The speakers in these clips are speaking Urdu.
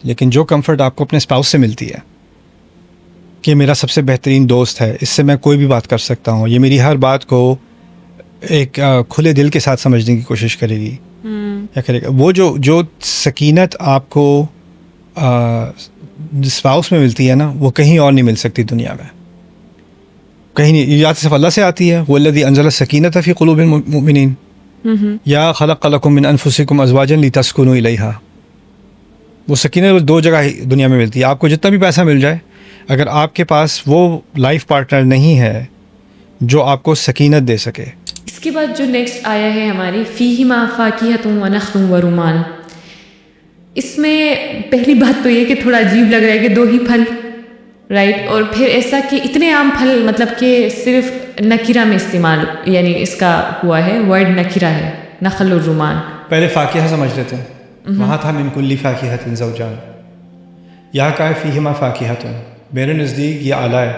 لیکن جو کمفرٹ آپ کو اپنے اسپاؤس سے ملتی ہے کہ میرا سب سے بہترین دوست ہے، اس سے میں کوئی بھی بات کر سکتا ہوں، یہ میری ہر بات کو ایک کھلے دل کے ساتھ سمجھنے کی کوشش کرے گی یا کرے گا، وہ جو سکینت آپ کو اسپاؤس میں ملتی ہے نا، وہ کہیں اور نہیں مل سکتی دنیا میں، کہیں نہیں. یہ صرف اللہ سے آتی ہے. والذی انزل السکینۃ فی قلوب المؤمنین یا خلق لکم من انفسکم ازواجا لتسکنوا الیہا. وہ سکینت دو جگہ دنیا میں ملتی ہے. آپ کو جتنا بھی پیسہ مل جائے، اگر آپ کے پاس وہ لائف پارٹنر نہیں ہے جو آپ کو سکینت دے سکے. اس کے بعد جو نیکسٹ آیا ہے ہماری فیہما فاکہۃ ونخل ورمان، اس میں پہلی بات تو یہ کہ تھوڑا عجیب لگ رہا ہے کہ 2 ہی پھل، رائٹ، اور پھر ایسا کہ اتنے عام پھل، مطلب کہ صرف نکرہ میں استعمال، یعنی اس کا ہوا ہے ورڈ نکرہ ہے، نخل اور رومان. پہلے فاکہہ سمجھ لیتے ہیں، وہاں تھا من کل فاکہۃ زوجان، یہاں کا ہے فیہما فاکہۃ. میرے نزدیک یہ اعلیٰ ہے.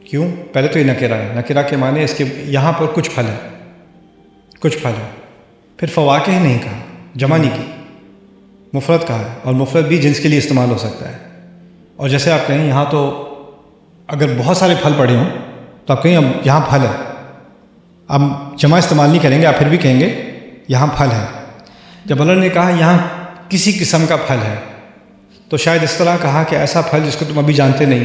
کیوں؟ پہلے تو یہ نکرہ ہے. نکرہ کے معنی اس کے یہاں پر کچھ پھل ہے، کچھ پھل ہے. پھر فواکہ نہیں کہا، جمع نہیں کی، مفرد کہا ہے، اور مفرد بھی جنس کے لیے استعمال ہو سکتا ہے. اور جیسے آپ کہیں یہاں تو اگر بہت سارے پھل پڑے ہوں تو آپ کہیں اب یہاں پھل ہے، اب جمع استعمال نہیں کریں گے، آپ پھر بھی کہیں گے یہاں پھل ہے. جب اللہ نے کہا یہاں کسی قسم کا پھل ہے، تو شاید اس طرح کہا کہ ایسا پھل جس کو تم ابھی جانتے نہیں.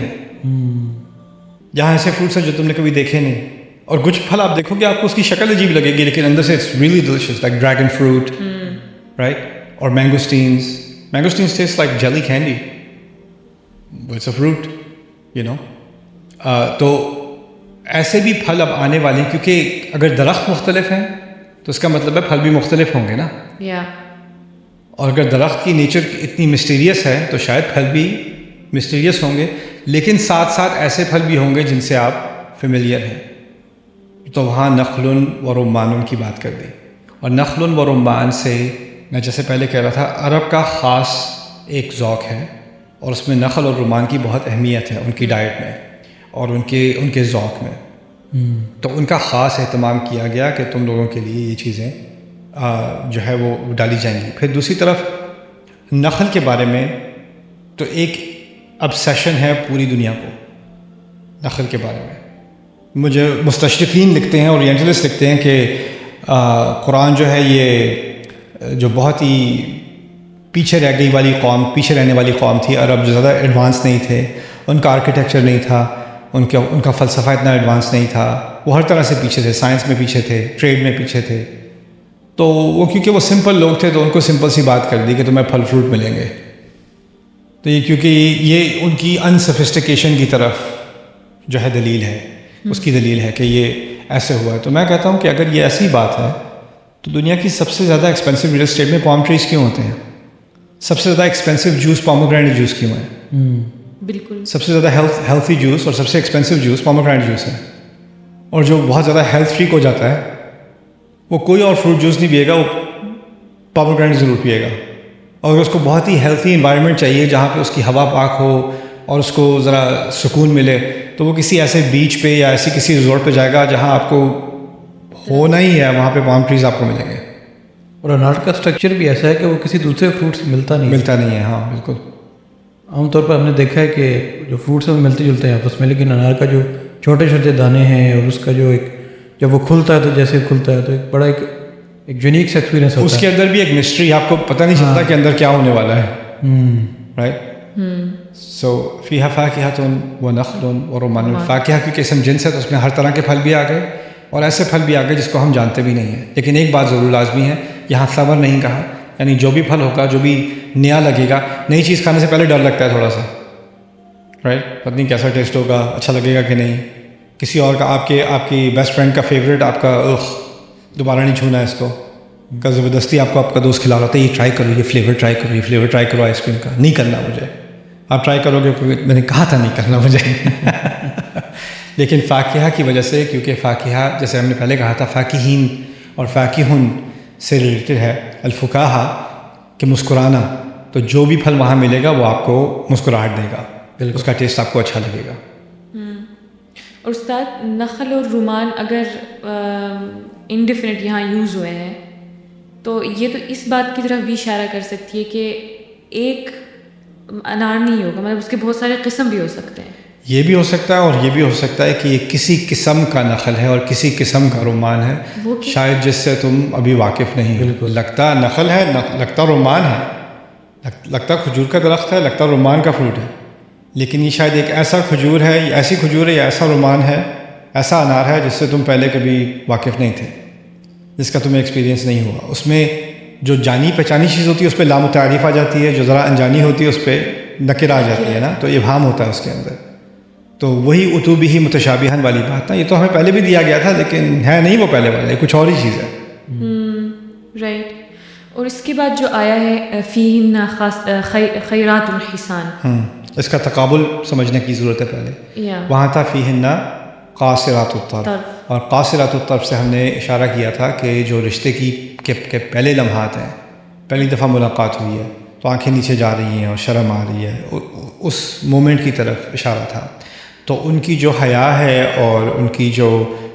یہاں ایسے فروٹس ہیں جو تم نے کبھی دیکھے نہیں. اور کچھ پھل آپ دیکھو گے آپ کو اس کی شکل عجیب لگے گی، لیکن اندر سے it's really delicious, like dragon fruit, right. اور mangosteens taste like jelly candy, it's a fruit, you know. تو ایسے بھی پھل اب آنے والے ہیں، کیونکہ اگر درخت مختلف ہیں تو اس کا مطلب ہے پھل بھی مختلف ہوں گے نا. اور اگر درخت کی نیچر اتنی مسٹیریس ہے تو شاید پھل بھی مسٹیریس ہوں گے، لیکن ساتھ ساتھ ایسے پھل بھی ہوں گے جن سے آپ فیملیئر ہیں. تو وہاں نخل و رمان کی بات کر دی. اور نخل و رمان سے میں جیسے پہلے کہہ رہا تھا، عرب کا خاص ایک ذوق ہے، اور اس میں نخل اور رمان کی بہت اہمیت ہے ان کی ڈائٹ میں اور ان کے ذوق میں. تو ان کا خاص اہتمام کیا گیا کہ تم لوگوں کے لیے یہ چیزیں جو ہے وہ ڈالی جائیں گی. پھر دوسری طرف نخل کے بارے میں تو ایک ابسیشن ہے پوری دنیا کو نخل کے بارے میں. مجھے مستشرقین لکھتے ہیں، اورینٹلسٹ لکھتے ہیں کہ قرآن جو ہے یہ جو بہت ہی پیچھے رہ گئی والی قوم، پیچھے رہنے والی قوم تھی عرب، جو زیادہ ایڈوانس نہیں تھے، ان کا آرکیٹیکچر نہیں تھا، ان کا فلسفہ اتنا ایڈوانس نہیں تھا، وہ ہر طرح سے پیچھے تھے، سائنس میں پیچھے تھے، ٹریڈ میں پیچھے تھے. تو وہ کیونکہ وہ سمپل لوگ تھے تو ان کو سمپل سی بات کر دی کہ تمہیں پھل فروٹ ملیں گے. تو یہ کیونکہ یہ ان کی انسفسٹیکیشن کی طرف جو ہے دلیل ہے، اس کی دلیل ہے کہ یہ ایسے ہوا ہے. تو میں کہتا ہوں کہ اگر یہ ایسی بات ہے تو دنیا کی سب سے زیادہ ایکسپینسو ریئل اسٹیٹ میں پام ٹریز کیوں ہوتے ہیں؟ سب سے زیادہ ایکسپینسو جوس پوموگرینیٹ جوس کیوں ہے؟ بالکل. سب سے زیادہ ہیلتھی جوس اور سب سے ایکسپینسو جوس پوموگرینیٹ جوس ہے. اور جو بہت زیادہ ہیلتھ فریک ہو جاتا ہے وہ کوئی اور فروٹ جوس نہیں پیے گا، وہ پوموگرینیٹ ضرور پیے گا. اور اگر اس کو بہت ہی ہیلتھی انوائرمنٹ چاہیے جہاں پہ اس کی ہوا پاک ہو اور اس کو ذرا سکون ملے، تو وہ کسی ایسے بیچ پہ یا ایسی کسی ریزورٹ پہ جائے گا جہاں آپ کو ہونا ہی ہے، وہاں پہ پام ٹریز آپ کو ملیں گے. اور انار کا اسٹرکچر بھی ایسا ہے کہ وہ کسی دوسرے فروٹ سے ملتا نہیں ہے. ہاں بالکل. عام طور پر ہم نے دیکھا ہے کہ جو فروٹس ہیں وہ ملتے جلتے ہیں آپس میں، لیکن انار کا جو چھوٹے چھوٹے دانے ہیں اور اس کا جو ایک جب وہ کھلتا ہے تو جیسے کھلتا ہے تو ایک بڑا ایک یونیک سا ایکسپیرینس ہوتا ہے. اس کے اندر بھی ایک مسٹری، آپ کو پتہ نہیں چلتا کہ اندر کیا ہونے والا ہے. رائٹ. سو فیہا فاکہۃ ونخل ورمان. فاکہہ کیونکہ اسم جنس ہے تو اس میں ہر طرح کے پھل بھی آ گئے اور ایسے پھل بھی آ گئے جس کو ہم جانتے بھی نہیں ہیں. لیکن ایک بات ضرور لازمی ہے، یہاں ثمر نہیں کہا، یعنی جو بھی پھل ہوگا، جو بھی نیا لگے گا، نئی چیز کھانے سے پہلے ڈر لگتا ہے تھوڑا سا، رائٹ. پتہ نہیں کیسا ٹیسٹ ہوگا، اچھا لگے گا کہ نہیں. کسی اور کا آپ کی بیسٹ فرینڈ کا فیوریٹ آپ کا دوبارہ نہیں چھونا ہے اس کو، کا زبردستی آپ کا دوست کھلا رہا تھا یہ ٹرائی کرو، یہ فلیور ٹرائی کرو، یہ فلیور ٹرائی کرو آئس کریم کا. نہیں کرنا مجھے. آپ ٹرائی کرو گے، میں نے کہا تھا نہیں کرنا مجھے. لیکن فاکہہ کی وجہ سے، کیونکہ فاکہہ جیسے ہم نے پہلے کہا تھا فاکہین اور فاکہن سے ریلیٹڈ ہے، الفکاہہ کہ مسکرانا، تو جو بھی پھل وہاں ملے گا وہ آپ کو مسکراہٹ دے گا، اس کا ٹیسٹ آپ کو اچھا لگے گا. اور استاد نخل اور رومان اگر انڈیفینٹ یہاں یوز ہوئے ہیں تو یہ تو اس بات کی طرف بھی اشارہ کر سکتی ہے کہ ایک انار نہیں ہوگا, مطلب اس کے بہت سارے قسم بھی ہو سکتے ہیں. یہ بھی ہو سکتا ہے اور یہ بھی ہو سکتا ہے کہ یہ کسی قسم کا نخل ہے اور کسی قسم کا رومان ہے, شاید جس سے تم ابھی واقف نہیں. بالکل لگتا نخل ہے, لگتا رومان ہے, لگتا کھجور کا درخت ہے, لگتا رومان کا فروٹ ہے, لیکن یہ شاید ایک ایسا کھجور ہے, ایسی کھجور ہے یا ایسا رومان ہے, ایسا انار ہے جس سے تم پہلے کبھی واقف نہیں تھے, جس کا تمہیں ایکسپیرینس نہیں ہوا. اس میں جو جانی پہچانی چیز ہوتی ہے اس پہ لامتعارف آ جاتی ہے, جو ذرا انجانی ہوتی ہے اس پہ نکر آ جاتی ہے نا, تو ابہام ہوتا ہے اس کے اندر. تو وہی اتوبی ہی متشابہن والی بات نا, یہ تو ہمیں پہلے بھی دیا گیا تھا لیکن ہے نہیں وہ پہلے والا, کچھ اور ہی چیز ہے. رائٹ. اور اس کے بعد جو آیا ہے فیہن خیرات الحسان, اس کا تقابل سمجھنے کی ضرورت ہے پہلے. وہاں تھا فیہن قاصرات الطرف, اور قاصرات الطرف سے ہم نے اشارہ کیا تھا کہ جو رشتے کے پہلے لمحات ہیں, پہلی دفعہ ملاقات ہوئی ہے تو آنکھیں نیچے جا رہی ہیں اور شرم آ رہی ہے, اس مومنٹ کی طرف اشارہ تھا. تو ان کی جو حیا ہے اور ان کی جو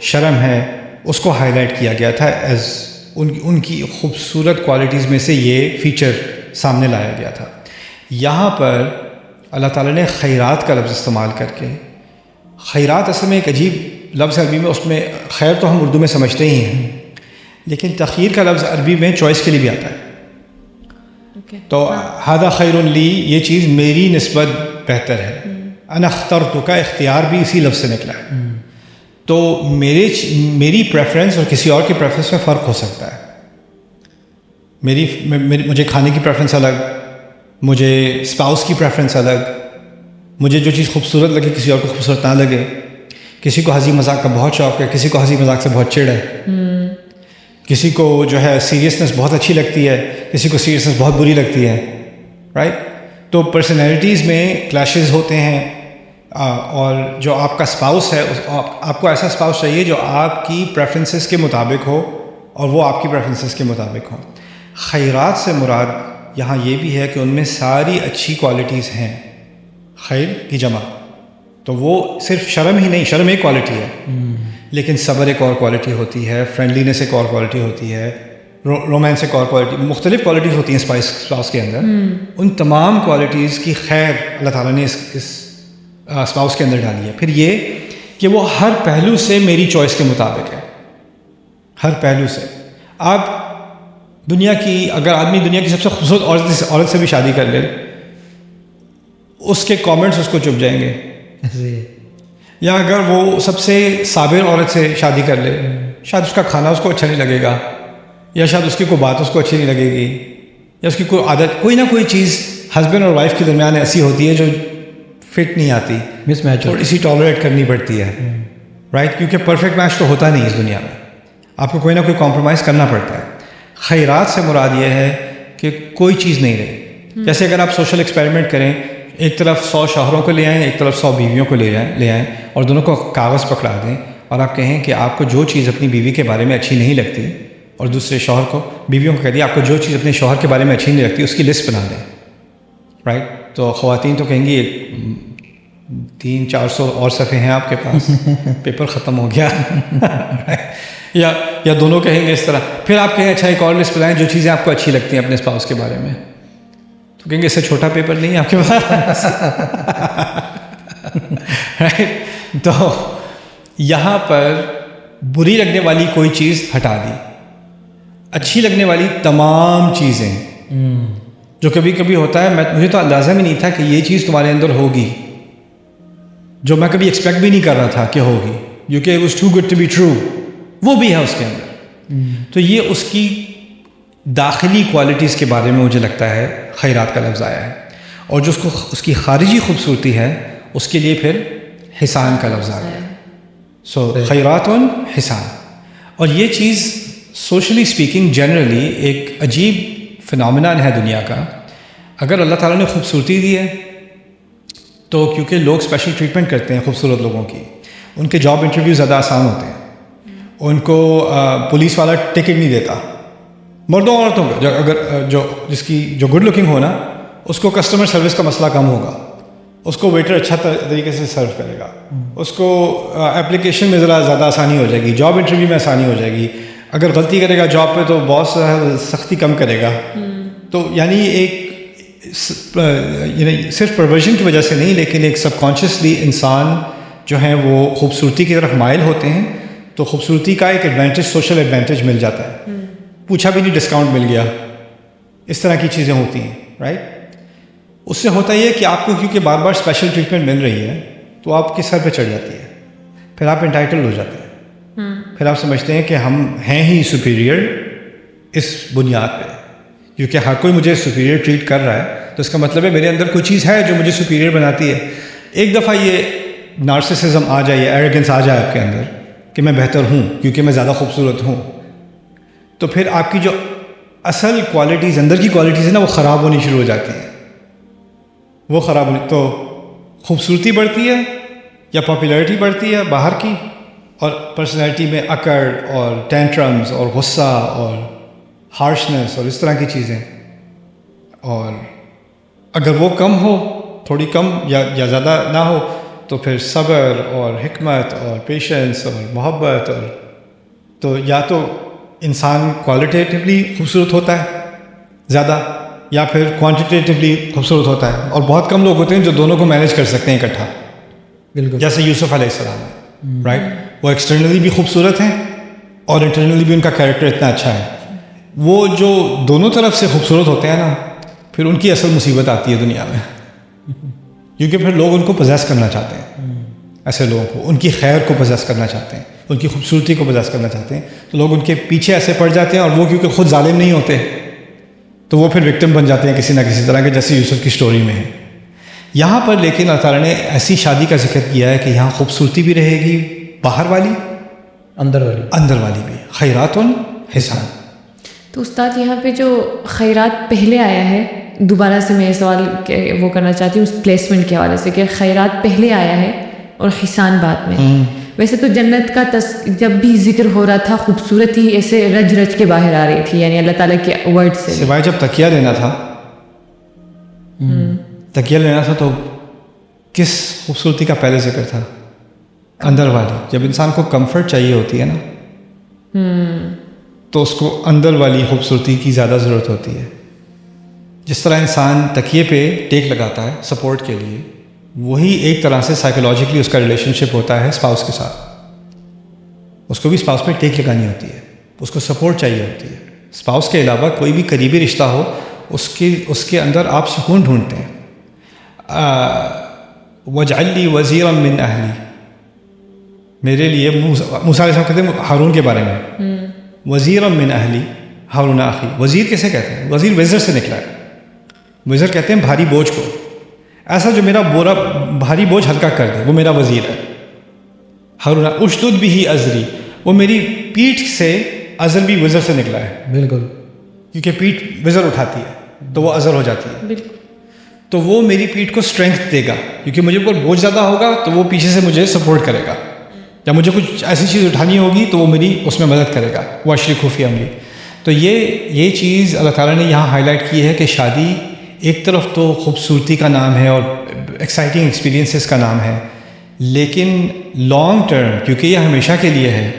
شرم ہے اس کو ہائی لائٹ کیا گیا تھا ایز ان کی خوبصورت کوالٹیز میں سے یہ فیچر سامنے لایا گیا تھا. یہاں پر اللہ تعالیٰ نے خیرات کا لفظ استعمال کر کے, خیرات اصل میں ایک عجیب لفظ عربی میں, اس میں خیر تو ہم اردو میں سمجھتے ہی ہیں, لیکن تخیر کا لفظ عربی میں چوائس کے لیے بھی آتا ہے. تو ھذا خیر لی, یہ چیز میری نسبت بہتر ہے. انا اخترتک کا اختیار بھی اسی لفظ سے نکلا ہے. تو میری پریفرنس اور کسی اور کی پریفرنس میں فرق ہو سکتا ہے. مجھے کھانے کی پریفرنس الگ, مجھے اسپاؤس کی پریفرنس الگ, مجھے جو چیز خوبصورت لگے کسی اور کو خوبصورت نہ لگے. کسی کو ہنسی مذاق کا بہت شوق ہے, کسی کو ہنسی مذاق سے بہت چڑ ہے, کسی کو جو ہے سیریسنس بہت اچھی لگتی ہے, کسی کو سیریسنس بہت بری لگتی ہے. رائٹ. تو پرسنالٹیز میں کلیشز ہوتے ہیں, اور جو آپ کا اسپاؤس ہے آپ کو ایسا اسپاؤس چاہیے جو آپ کی پریفرنسز کے مطابق ہو اور وہ آپ کی پریفرنسز کے مطابق ہو. خیرات سے مراد یہاں یہ بھی ہے کہ ان میں ساری اچھی کوالٹیز ہیں. خیر کی جمع, تو وہ صرف شرم ہی نہیں, شرم ایک کوالٹی ہے, لیکن صبر ایک اور کوالٹی ہوتی ہے, فرینڈلینس ایک اور کوالٹی ہوتی ہے, رومانس ایک اور کوالٹی, مختلف کوالٹیز ہوتی ہیں اسپاؤس کے اندر. ان تمام کوالٹیز کی خیر اللہ تعالیٰ نے اس اسپاؤس کے اندر ڈالی ہے. پھر یہ کہ وہ ہر پہلو سے میری چوائس کے مطابق ہے, ہر پہلو سے. آپ دنیا کی, اگر آدمی دنیا کی سب سے خوبصورت عورت سے بھی شادی کر لے, اس کے کامنٹس اس کو چپ جائیں گے. یا اگر وہ سب سے صابر عورت سے شادی کر لے, شاید اس کا کھانا اس کو اچھا نہیں لگے گا, یا شاید اس کی کوئی بات اس کو اچھی نہیں لگے گی, یا اس کی کوئی عادت, کوئی نہ کوئی چیز ہسبینڈ اور وائف کے درمیان ایسی ہوتی ہے جو فٹ نہیں آتی, مس میچ, اور اسی ٹالریٹ کرنی پڑتی ہے. رائٹ. کیونکہ پرفیکٹ میچ تو ہوتا نہیں اس دنیا میں, آپ کو کوئی نہ کوئی کمپرومائز کرنا پڑتا ہے. خیرات سے مراد یہ ہے کہ کوئی چیز نہیں رہی. جیسے اگر آپ سوشل ایکسپیریمنٹ کریں, ایک طرف 100 شوہروں کو لے آئیں, ایک طرف 100 بیویوں کو لے آئیں, اور دونوں کو کاغذ پکڑا دیں, اور آپ کہیں کہ آپ کو جو چیز اپنی بیوی کے بارے میں اچھی نہیں لگتی, اور دوسرے شوہر کو, بیویوں کو کہہ دیا آپ کو جو چیز اپنے شوہر کے بارے میں اچھی نہیں لگتی اس کی لسٹ بنا دیں. رائٹ. تو خواتین تو کہیں گی 300-400 اور صفحے ہیں آپ کے پاس, پیپر ختم ہو گیا. یا دونوں کہیں گے اس طرح. پھر آپ کہیں اچھا ایک اور لسٹ بنائیں جو چیزیں آپ کو اچھی لگتی ہیں اپنے اسپاؤس کے بارے میں, تو کہیں گے اس سے چھوٹا پیپر نہیں ہے آپ کے پاس. تو یہاں پر بری لگنے والی کوئی چیز ہٹا دی, اچھی لگنے والی تمام چیزیں. جو کبھی کبھی ہوتا ہے, مجھے تو اندازہ بھی نہیں تھا کہ یہ چیز تمہارے اندر ہوگی, جو میں کبھی ایکسپیکٹ بھی نہیں کر رہا تھا کہ ہوگی, کیونکہ it was too good to be true, وہ بھی ہے اس کے اندر. تو یہ اس کی داخلی کوالٹیز کے بارے میں مجھے لگتا ہے خیرات کا لفظ آیا ہے. اور جو اس کی خارجی خوبصورتی ہے اس کے لیے پھر حسان کا لفظ آ گیا ہے. سو خیرات حسان. اور یہ چیز سوشلی اسپیکنگ جنرلی ایک عجیب فنامنان ہے دنیا کا. اگر اللہ تعالیٰ نے خوبصورتی دی ہے تو کیونکہ لوگ اسپیشل ٹریٹمنٹ کرتے ہیں خوبصورت لوگوں کی, ان کے جاب انٹرویو زیادہ آسان ہوتے ہیں, ان کو پولیس والا ٹکٹ نہیں دیتا. مردوں عورتوں کو جس کی جو گڈ لکنگ ہو نا, اس کو کسٹمر سروس کا مسئلہ کم ہوگا, اس کو ویٹر اچھا طریقے سے سرو کرے گا, اس کو اپلیکیشن میں ذرا زیادہ آسانی ہو جائے گی, جاب انٹرویو میں آسانی ہو جائے گی. اگر غلطی کرے گا جاب پہ تو باس سختی کم کرے گا. تو یعنی صرف پرورژن کی وجہ سے نہیں، لیکن ایک سب کانشیسلی انسان جو ہیں وہ خوبصورتی کی طرف مائل ہوتے ہیں، تو خوبصورتی کا ایک ایڈوانٹیج، سوشل ایڈوانٹیج مل جاتا ہے، پوچھا بھی نہیں ڈسکاؤنٹ مل گیا، اس طرح کی چیزیں ہوتی ہیں، رائٹ؟ اس سے ہوتا یہ ہے کہ آپ کو کیونکہ بار بار اسپیشل ٹریٹمنٹ مل رہی ہے تو آپ کے سر پہ چڑھ جاتی ہے، پھر آپ انٹائٹل ہو جاتے ہیں، پھر آپ سمجھتے ہیں کہ ہم ہیں ہی سپیریئر اس بنیاد پہ، کیونکہ ہر کوئی مجھے سپیریئر ٹریٹ کر رہا ہے تو اس کا مطلب ہے میرے اندر کوئی چیز ہے جو مجھے سپیریئر بناتی ہے۔ ایک دفعہ یہ نارسسزم آ جائے، ایروگنس آ جائے آپ کے اندر کہ میں بہتر ہوں کیونکہ میں زیادہ خوبصورت ہوں، تو پھر آپ کی جو اصل کوالٹیز، اندر کی کوالٹیز ہیں نا، وہ خراب ہونی شروع ہو جاتی ہیں، وہ خراب ہونی، تو خوبصورتی بڑھتی ہے یا پاپولیرٹی بڑھتی ہے باہر کی، اور پرسنالٹی میں اکڑ اور ٹینٹرمز اور غصہ اور ہارشنس اور اس طرح کی چیزیں، اور اگر وہ کم ہو، تھوڑی کم یا زیادہ نہ ہو، تو پھر صبر اور حکمت اور پیشنس اور محبت، اور تو یا تو انسان کوالٹیٹیولی خوبصورت ہوتا ہے زیادہ، یا پھر کوانٹیٹیولی خوبصورت ہوتا ہے، اور بہت کم لوگ ہوتے ہیں جو دونوں کو مینیج کر سکتے ہیں اکٹھا، بالکل جیسے یوسف علیہ السلام، رائٹ؟ وہ ایکسٹرنلی بھی خوبصورت ہیں اور انٹرنلی بھی ان کا کیریکٹر اتنا اچھا ہے۔ وہ جو دونوں طرف سے خوبصورت ہوتے ہیں نا، پھر ان کی اصل مصیبت آتی ہے دنیا میں، کیونکہ پھر لوگ ان کو پوزیس کرنا چاہتے ہیں، ایسے لوگوں کو ان کی خیر کو پوزیس کرنا چاہتے ہیں، ان کی خوبصورتی کو پوزیس کرنا چاہتے ہیں، تو لوگ ان کے پیچھے ایسے پڑ جاتے ہیں، اور وہ کیونکہ خود ظالم نہیں ہوتے تو وہ پھر وکٹم بن جاتے ہیں کسی نہ کسی طرح کے، جیسے یوسف کی سٹوری میں ہے۔ یہاں پر لیکن اللہ تعالیٰ نے ایسی شادی کا ذکر کیا ہے کہ یہاں خوبصورتی بھی رہے گی، باہر والی، اندر والی بھی، خیرات حسان۔ تو استاد یہاں پہ جو خیرات پہلے آیا ہے، دوبارہ سے میں سوال وہ کرنا چاہتی ہوں اس پلیسمنٹ کے حوالے سے کہ خیرات پہلے آیا ہے اور حسان بعد میں۔ ویسے تو جنت کا جب بھی ذکر ہو رہا تھا، خوبصورتی ایسے رج رج کے باہر آ رہی تھی، یعنی اللہ تعالیٰ کے ورڈ سے، سوائے جب تکیہ لینا تھا، تو کس خوبصورتی کا پہلے ذکر تھا؟ اندر والی۔ جب انسان کو کمفرٹ چاہیے ہوتی ہے نا، تو اس کو اندر والی خوبصورتی کی زیادہ ضرورت ہوتی ہے۔ جس طرح انسان تکیے پہ ٹیک لگاتا ہے سپورٹ کے لیے، وہی ایک طرح سے سائیکولوجیکلی اس کا ریلیشن شپ ہوتا ہے اسپاؤس کے ساتھ۔ اس کو بھی اسپاؤس پہ ٹیک لگانی ہوتی ہے، اس کو سپورٹ چاہیے ہوتی ہے۔ اسپاؤس کے علاوہ کوئی بھی قریبی رشتہ ہو، اس کے اندر آپ سکون ڈھونڈتے ہیں۔ وَاجْعَلْ لِي وَزِيرًا مِّنْ أَهْلِي، میرے لیے موسیٰ علیہ السلام کہتے ہیں ہارون کے بارے میں، وَزِيرًا مِّنْ أَهْلِي ہارون أَخِي۔ وزیر کیسے کہتے ہیں؟ وزیر وزر سے نکلا ہے۔ وزر کہتے ہیں بھاری بوجھ کو، ایسا جو میرا بھاری بوجھ ہلکا کر دے، وہ میرا وزیر ہے۔ ہارون اشدد بہ ازری، وہ میری پیٹھ سے، ازر بھی وزر سے نکلا ہے، بالکل، کیونکہ پیٹھ وزر اٹھاتی ہے تو وہ ازر ہو جاتی ہے، بالکل، تو وہ میری پیٹھ کو اسٹرینتھ دے گا، کیونکہ مجھے اوپر بوجھ زیادہ ہوگا تو وہ پیچھے سے مجھے سپورٹ کرے گا، جب مجھے کچھ ایسی چیز اٹھانی ہوگی تو وہ میری اس میں مدد کرے گا، وَأَشْرِكْهُ فِي أَمْرِي۔ تو یہ چیز اللہ تعالیٰ نے یہاں ہائی لائٹ کی ہے کہ شادی ایک طرف تو خوبصورتی کا نام ہے اور ایکسائٹنگ ایکسپیرینسز کا نام ہے، لیکن لانگ ٹرم کیونکہ یہ ہمیشہ کے لیے ہے،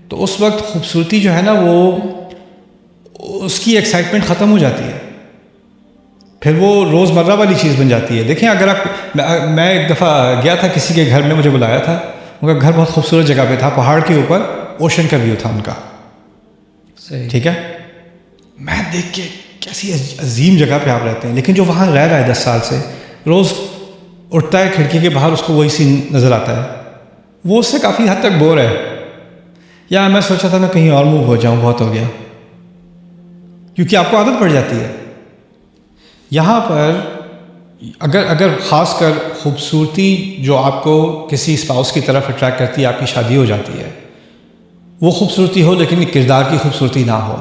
تو اس وقت خوبصورتی جو ہے نا، وہ اس کی ایکسائٹمنٹ ختم ہو جاتی ہے، پھر وہ روز مرہ والی چیز بن جاتی ہے۔ دیکھیں اگر میں ایک دفعہ گیا تھا کسی کے گھر میں، مجھے بلایا تھا، ان کا گھر بہت خوبصورت جگہ پہ تھا، پہاڑ کے اوپر اوشن کا ویو تھا ان کا، ٹھیک ہے، میں دیکھ کے کیسی عظیم جگہ پہ آپ رہتے ہیں، لیکن جو وہاں رہ رہا ہے 10 سال سے، روز اٹھتا ہے کھڑکی کے باہر، اس کو وہی سین نظر آتا ہے، وہ اس سے کافی حد تک بور ہے، یا میں سوچا تھا میں کہیں اور موو ہو جاؤں، بہت ہو گیا، کیونکہ آپ کو عادت پڑ جاتی ہے۔ یہاں پر اگر خاص کر خوبصورتی جو آپ کو کسی اسپاؤس کی طرف اٹریکٹ کرتی ہے، آپ کی شادی ہو جاتی ہے، وہ خوبصورتی ہو لیکن کردار کی خوبصورتی نہ ہو،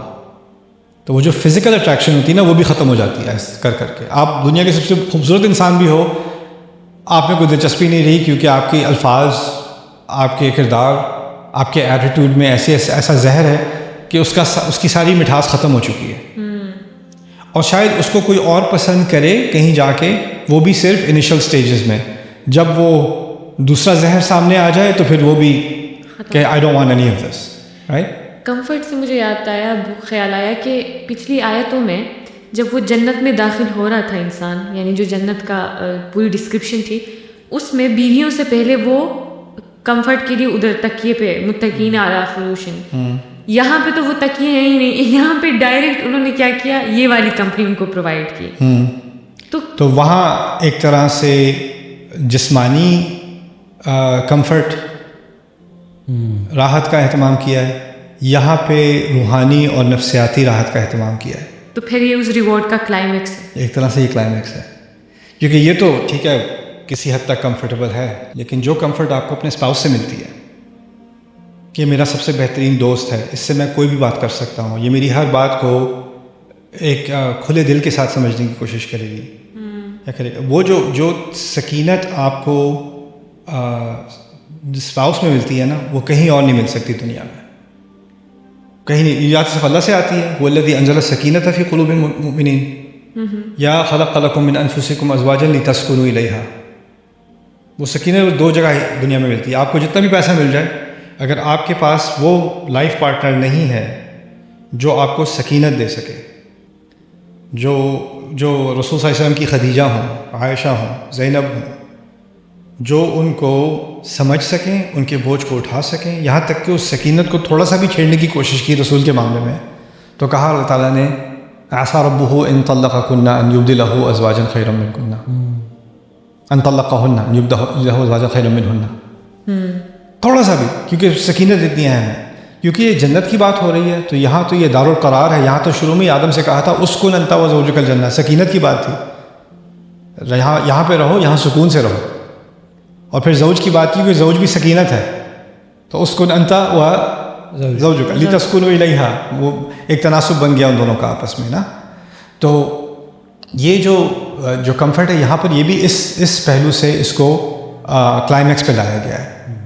تو وہ جو فزیکل اٹریکشن ہوتی ہے نا، وہ بھی ختم ہو جاتی ہے کر کے۔ آپ دنیا کے سب سے خوبصورت انسان بھی ہو، آپ میں کوئی دلچسپی نہیں رہی، کیونکہ آپ کے الفاظ، آپ کے کردار، آپ کے ایٹیٹیوڈ میں ایسا زہر ہے کہ اس کی ساری مٹھاس ختم ہو چکی ہے، اور شاید اس کو کوئی اور پسند کرے کہیں جا کے، وہ بھی صرف انیشل سٹیجز میں، جب وہ دوسرا زہر سامنے آ جائے تو پھر وہ بھی کہ I don't want any of this, right. Comfort سے مجھے یاد آیا، خیال آیا کہ پچھلی آیتوں میں جب وہ جنت میں داخل ہو رہا تھا انسان، یعنی جو جنت کا پوری ڈسکرپشن تھی اس میں بیویوں سے پہلے وہ کمفرٹ کے لیے ادھر تکیے پہ متقین علی فروشن، یہاں پہ تو وہ تکیے ہیں ہی نہیں، یہاں پہ ڈائریکٹ انہوں نے کیا کیا، یہ والی کمپنی ان کو پرووائڈ کی. تو وہاں ایک طرح سے جسمانی کمفرٹ راحت کا اہتمام کیا ہے، یہاں پہ روحانی اور نفسیاتی راحت کا اہتمام کیا ہے. تو پھر یہ اس ریوارڈ کا کلائمیکس ہے. ایک طرح سے یہ کلائمیکس ہے، کیونکہ یہ تو ٹھیک ہے کسی حد تک کمفرٹیبل ہے، لیکن جو کمفرٹ آپ کو اپنے اسپاؤس سے ملتی ہے کہ میرا سب سے بہترین دوست ہے، اس سے میں کوئی بھی بات کر سکتا ہوں، یہ میری ہر بات کو ایک کھلے دل کے ساتھ سمجھنے کی کوشش کرے گی یا کرے گا، وہ جو سکینت آپ کو اسپاؤس میں ملتی ہے نا، وہ کہیں اور نہیں مل سکتی دنیا میں، کہیں نہیں. یا صرف اللہ سے آتی ہے، والذی انزل السکینۃ فی قلوب المؤمنین یا خلق لکم من انفسکم ازواجا لتسکنوا الیہا. وہ سکینت دو جگہ دنیا میں ملتی ہے. آپ کو جتنا بھی پیسہ مل جائے، اگر آپ کے پاس وہ لائف پارٹنر نہیں ہے جو آپ کو سکینت دے سکے، جو رسول صلی اللہ علیہ وسلم کی خدیجہ ہوں، عائشہ ہوں، زینب ہوں، جو ان کو سمجھ سکیں، ان کے بوجھ کو اٹھا سکیں، یہاں تک کہ اس سکینت کو تھوڑا سا بھی چھیڑنے کی کوشش کی رسول کے معاملے میں، تو کہا اللہ تعالیٰ نے عسیٰ ربہ ان طلقکن ان یبدلہ ازواجا خیرا منکن، ان طلقہن ان یبدلہ ازواجا خیرا منہن. تھوڑا سا بھی، کیونکہ سکینت اتنی اہم ہے، کیونکہ یہ جنت کی بات ہو رہی ہے، تو یہاں تو یہ دار القرار ہے. یہاں تو شروع میں آدم سے کہا تھا اسکن انت وزوجک الجنہ، سکینت کی بات تھی، یہاں پہ رہو، یہاں سکون سے رہو. اور پھر زوج کی بات کی کہ زوج بھی سکینت ہے، تو اسکن انت وزوجک لتسکنوا الیہا، وہ ایک تناسب بن گیا ان دونوں کا آپس میں نا. تو یہ جو کمفرٹ ہے یہاں پر، یہ بھی اس پہلو سے اس کو کلائمیکس پہ لایا گیا ہے.